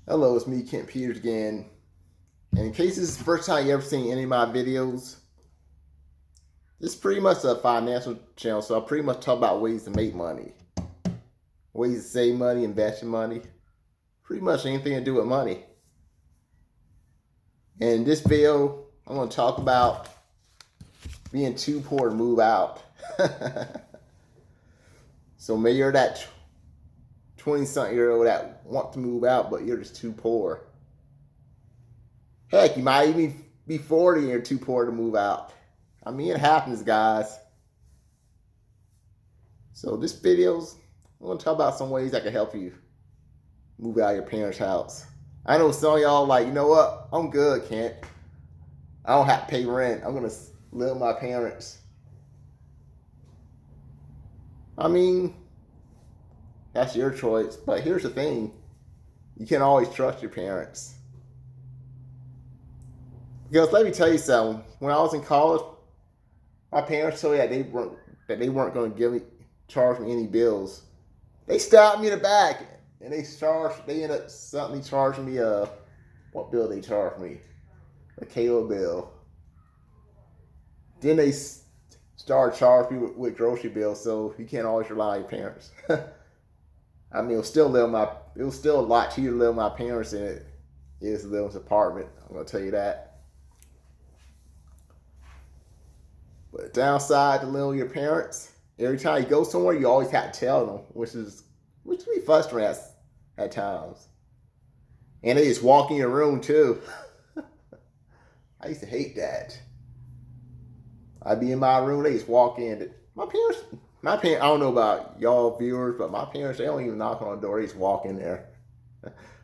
Hello, it's me, Kent Peters again. And in case this is the first time you ever seen any of my videos, this is pretty much a financial channel, so I pretty much talk about ways to make money, ways to save money, invest your money, pretty much anything to do with money. And in this video, I'm going to talk about being too poor to move out. So maybe you're that 20-something-year-old that want to move out, but you're just too poor. Heck, you might even be 40 and you're too poor to move out. I mean, it happens, guys. So this video's, I'm going to talk about some ways that can help you move out of your parents' house. I know some of y'all like, you know what? I'm good, Kent. I don't have to pay rent. I'm going to live with my parents. I mean, that's your choice. But here's the thing. You can't always trust your parents. Because let me tell you something. When I was in college, my parents told me that they weren't going to charge me any bills. They stabbed me in the back, and they ended up suddenly charging me what bill they charged me? A cable bill. Then they started charging me with grocery bills, so you can't always rely on your parents. I mean, it was still a lot cheaper to live with my parents than it is to live in an apartment. I'm gonna tell you that. But the downside to living with your parents, every time you go somewhere, you always have to tell them, which can be frustrating at times. And they just walk in your room too. I used to hate that. I'd be in my room, they just walk in. My parents, I don't know about y'all viewers, but my parents, they don't even knock on the door, they just walk in there.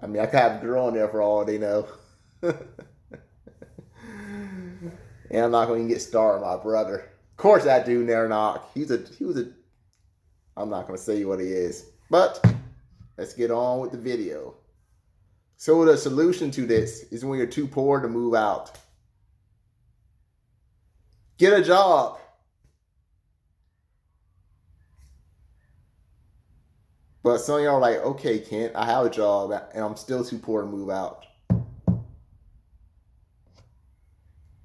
I mean, I could have a girl in there for all they know. And I'm not going to get started with my brother. Of course, that dude never knock. I'm not going to say what he is. But let's get on with the video. So the solution to this is when you're too poor to move out. Get a job. But some of y'all are like, okay, Kent, I have a job and I'm still too poor to move out.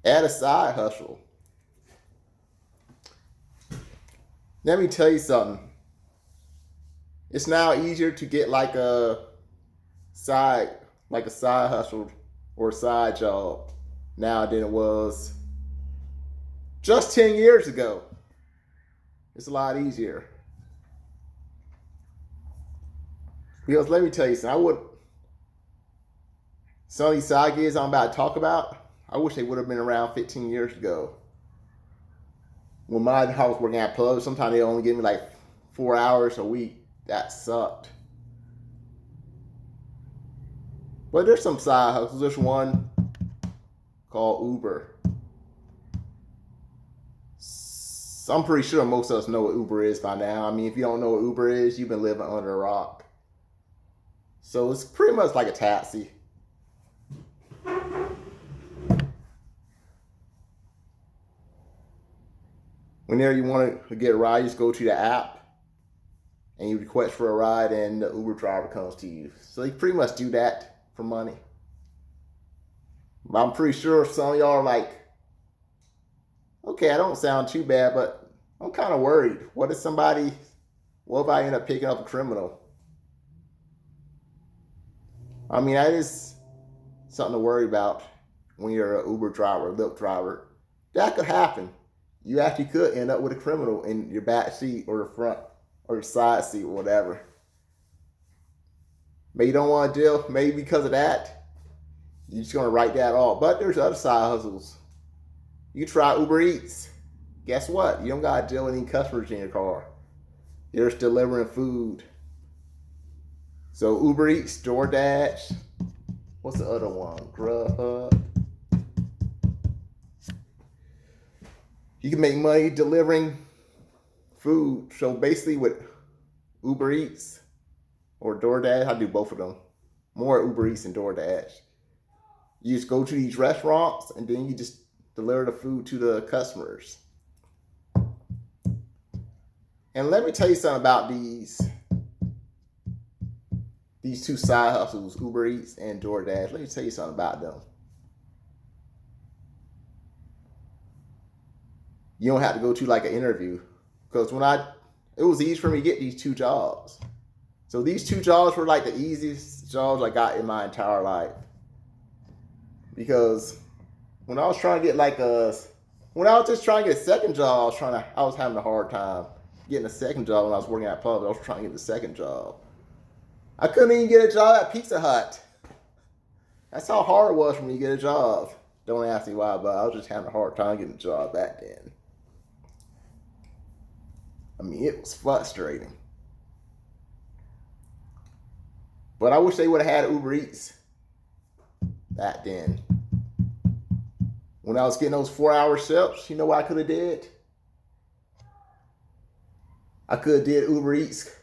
Add a side hustle. Let me tell you something. It's now easier to get like a side hustle or a side job now than it was just 10 years ago. It's a lot easier. Because let me tell you something, some of these side gigs I'm about to talk about, I wish they would have been around 15 years ago. When I was working at Publix, sometimes they only give me like 4 hours a week. That sucked. But there's some side hustles. There's one called Uber. I'm pretty sure most of us know what Uber is by now. I mean, if you don't know what Uber is, you've been living under a rock. So it's pretty much like a taxi. Whenever you want to get a ride, you just go to the app and you request for a ride and the Uber driver comes to you. So you pretty much do that for money. But I'm pretty sure some of y'all are like, okay, I don't sound too bad, but I'm kind of worried. What if I end up picking up a criminal? I mean, that is something to worry about when you're an Uber driver, Lyft driver. That could happen. You actually could end up with a criminal in your back seat or the front or the side seat or whatever. Maybe you don't want to deal. Maybe because of that, you're just going to write that off. But there's other side hustles. You try Uber Eats. Guess what? You don't got to deal with any customers in your car. You're just delivering food. So Uber Eats, DoorDash. What's the other one? Grubhub. You can make money delivering food. So basically with Uber Eats or DoorDash, I do both of them. More Uber Eats and DoorDash. You just go to these restaurants and then you just deliver the food to the customers. And let me tell you something about these these two side hustles, Uber Eats and DoorDash, let me tell you something about them. You don't have to go to like an interview. Because it was easy for me to get these two jobs. So these two jobs were like the easiest jobs I got in my entire life. Because when I was trying to get when I was just trying to get a second job, I was having a hard time getting a second job when I was working at Publix. I was trying to get the second job. I couldn't even get a job at Pizza Hut. That's how hard it was for me to get a job. Don't ask me why, but I was just having a hard time getting a job back then. I mean, it was frustrating. But I wish they would have had Uber Eats back then. When I was getting those 4-hour shifts, you know what I could have did? I could have did Uber Eats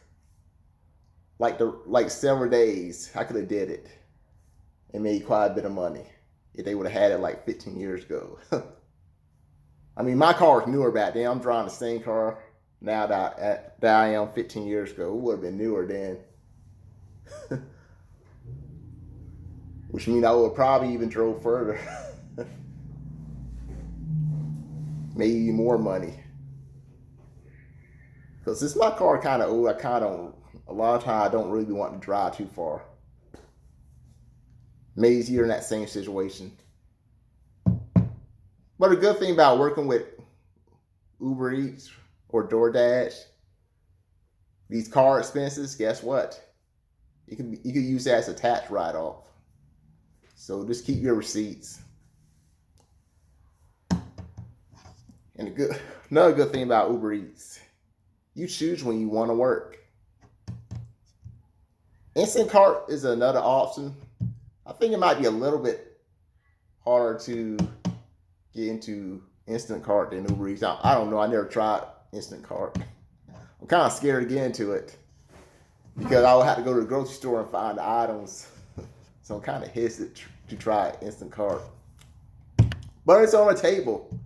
like several days. I could have did it and made quite a bit of money if they would have had it like 15 years ago. I mean, my car was newer back then. I'm driving the same car now that I am 15 years ago. It would have been newer then. Which means I would have probably even drove further. Maybe more money. Because since my car kind of old, a lot of times I don't really want to drive too far. Maybe you're in that same situation. But a good thing about working with Uber Eats or DoorDash, these car expenses, guess what? You can use that as a tax write-off. So just keep your receipts. And another good thing about Uber Eats, you choose when you want to work. Instant Cart is another option. I think it might be a little bit harder to get into Instant Cart than Uber Eats. I don't know. I never tried Instant Cart. I'm kind of scared to get into it because I would have to go to the grocery store and find the items. So I'm kind of hesitant to try Instant Cart. But it's on the table.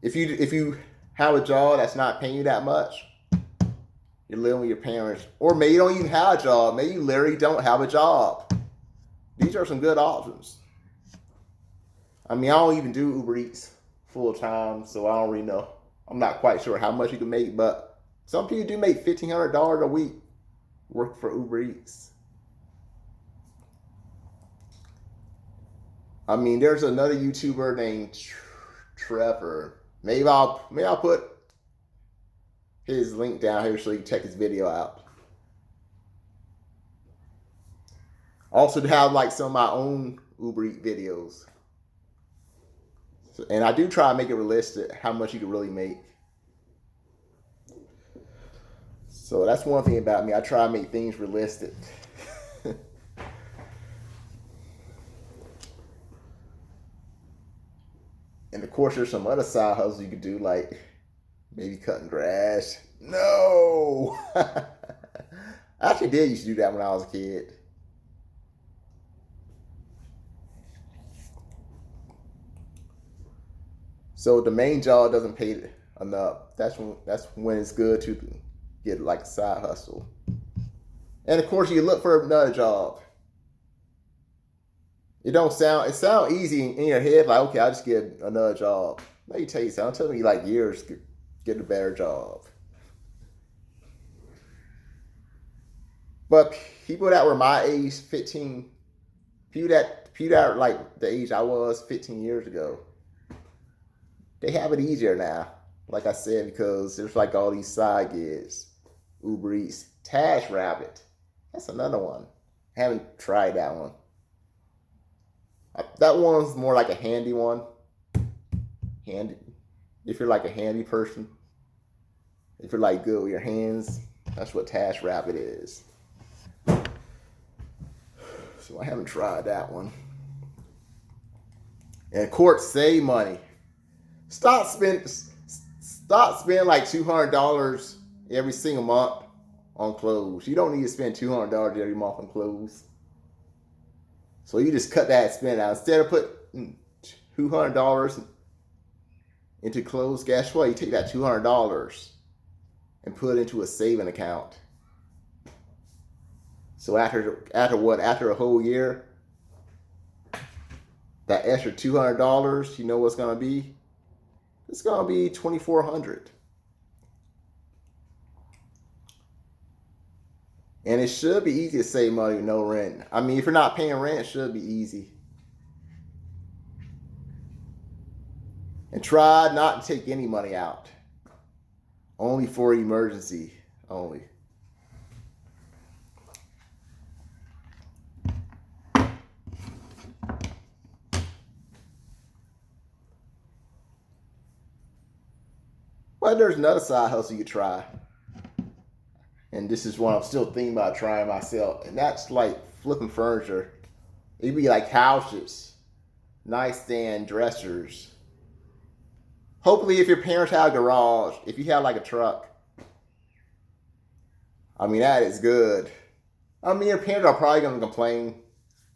If you have a job that's not paying you that much, you're living with your parents, or maybe you don't even have a job. Maybe you literally don't have a job. These are some good options. I mean, I don't even do Uber Eats full time, so I don't really know. I'm not quite sure how much you can make, but some people do make $1,500 a week working for Uber Eats. I mean, there's another YouTuber named Trevor. Maybe I'll put his link down here so you can check his video out. Also to have like some of my own Uber Eats videos. And I do try to make it realistic how much you can really make. So that's one thing about me. I try to make things realistic. And of course, there's some other side hustles you could do, like maybe cutting grass. No! I actually did used to do that when I was a kid. So the main job doesn't pay enough. That's when it's good to get like a side hustle. And of course, you look for another job. It sounds easy in your head, like, okay, I'll just get another job. Let me tell you something. It'll take me like years to get a better job. But people that were my age, 15, people that are like the age I was 15 years ago, they have it easier now. Like I said, because there's like all these side gigs. Uber Eats, TaskRabbit. That's another one. I haven't tried that one. That one's more like a handy one. Handy. If you're like a handy person. If you're like good with your hands, that's what TaskRabbit is. So I haven't tried that one. And of course, save money. Stop spending like $200 every single month on clothes. You don't need to spend $200 every month on clothes. So you just cut that spend out. Instead of putting $200 into clothes, guess what? You take that $200 and put it into a saving account. So after a whole year, that extra $200, you know what's gonna be? It's gonna be $2,400. And it should be easy to save money with no rent. I mean, if you're not paying rent, it should be easy. And try not to take any money out. Only for emergency only. But there's another side hustle you try. And this is what I'm still thinking about trying myself. And that's like flipping furniture. It'd be like couches, nightstand, dressers. Hopefully if your parents have a garage, if you have like a truck, I mean, that is good. I mean, your parents are probably going to complain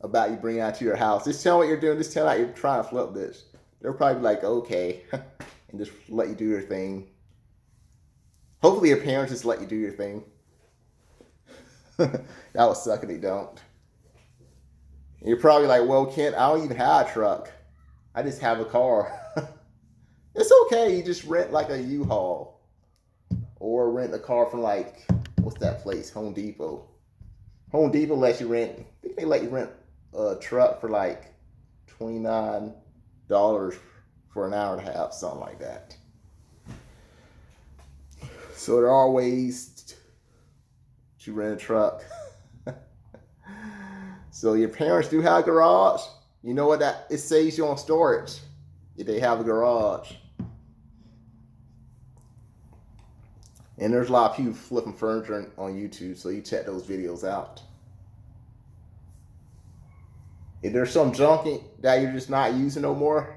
about you bringing out to your house. Just tell them what you're doing. Just tell them you're trying to flip this. They'll probably be like, okay, and just let you do your thing. Hopefully your parents just let you do your thing. That would suck if they don't. And you're probably like, well, Kent, I don't even have a truck. I just have a car. It's okay. You just rent like a U-Haul. Or rent a car from like, what's that place? Home Depot. Home Depot lets you rent, I think they let you rent a truck for like $29 for an hour and a half, something like that. So there are ways to rent a truck. So your parents do have a garage. You know what that, it saves you on storage if they have a garage. And there's a lot of people flipping furniture on YouTube, so you check those videos out. If there's some junk that you're just not using no more,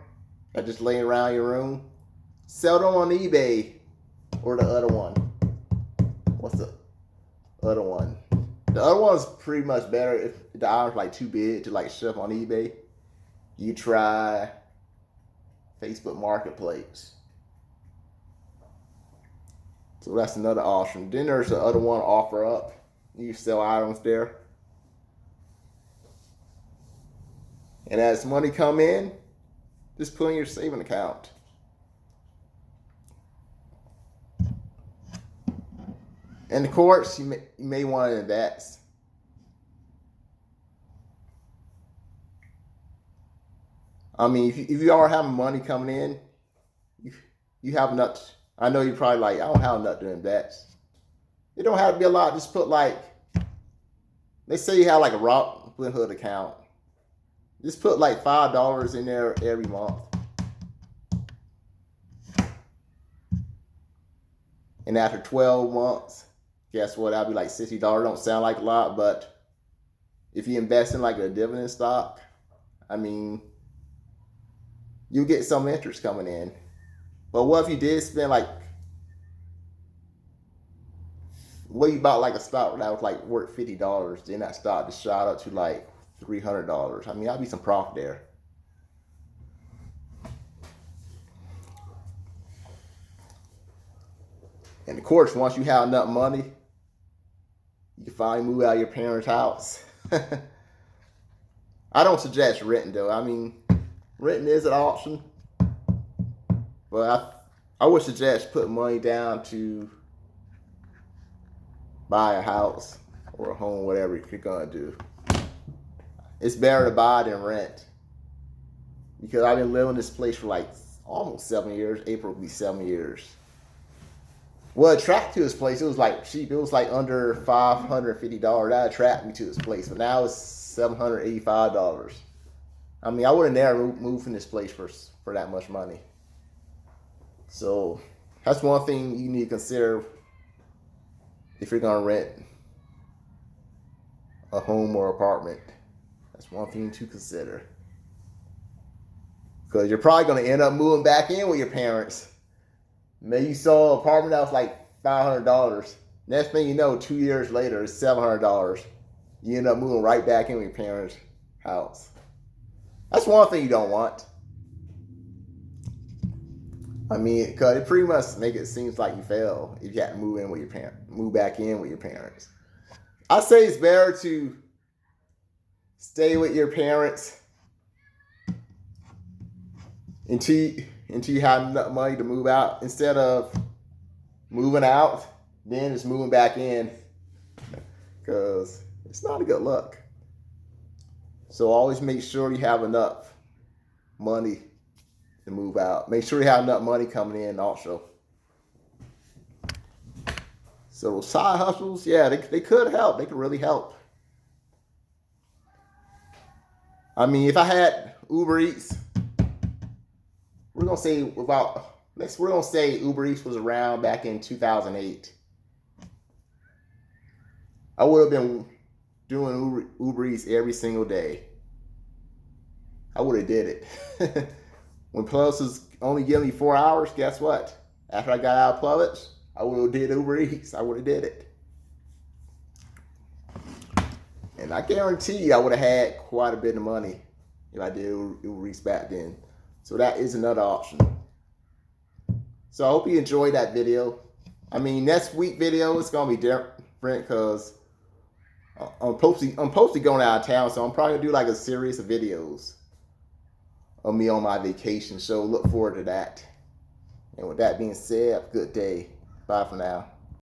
that just laying around your room, sell them on eBay. Or the other one. What's the other one? The other one's pretty much better if the item's like too big to like shove on eBay. You try Facebook Marketplace. So that's another option. Then there's the other one, OfferUp. You sell items there. And as money come in, just put in your saving account. And of course, you may want to invest. I mean, if you are having money coming in, you have enough. I know you're probably like, I don't have enough to invest. It don't have to be a lot. Just put like, they say you have like a Robinhood account. Just put like $5 in there every month. And after 12 months, guess what? That'll be like $60. Don't sound like a lot, but if you invest in like a dividend stock, I mean, you get some interest coming in. But what if you did spend like, what you bought like a stock that was like worth $50, then that stock just shot up to like $300. I mean, that'd be some profit there. And of course, once you have enough money, you can finally move out of your parents' house. I don't suggest renting though. I mean, renting is an option, but I would suggest putting money down to buy a house or a home, whatever you're gonna do. It's better to buy than rent, because I've been living in this place for like almost 7 years. April will be 7 years. What attracted to this place, it was like cheap. It was like under $550. That attracted me to this place, but now it's $785. I mean, I would have never moved from this place for that much money. So that's one thing you need to consider if you're gonna rent a home or apartment. That's one thing to consider, because you're probably gonna end up moving back in with your parents. Maybe you saw an apartment that was like $500. Next thing you know, 2 years later, it's $700. You end up moving right back in with your parents' house. That's one thing you don't want. I mean, because it pretty much make it seem like you fail if you have to move back in with your parents. I say it's better to stay with your parents until you have enough money to move out, instead of moving out, then just moving back in, because it's not a good look. So always make sure you have enough money to move out. Make sure you have enough money coming in also. So side hustles, yeah, they could help. They could really help. I mean, if I had Uber Eats, we're gonna say Uber Eats was around back in 2008. I would have been doing Uber Eats every single day. I would have did it. When Publix was only giving me 4 hours, guess what? After I got out of Publix, I would have did Uber Eats. I would have did it. And I guarantee you I would have had quite a bit of money if I did Uber Eats back then. So that is another option. So I hope you enjoyed that video. I mean, next week video is going to be different because I'm supposed to going out of town. So I'm probably going to do like a series of videos of me on my vacation. So look forward to that. And with that being said, have a good day. Bye for now.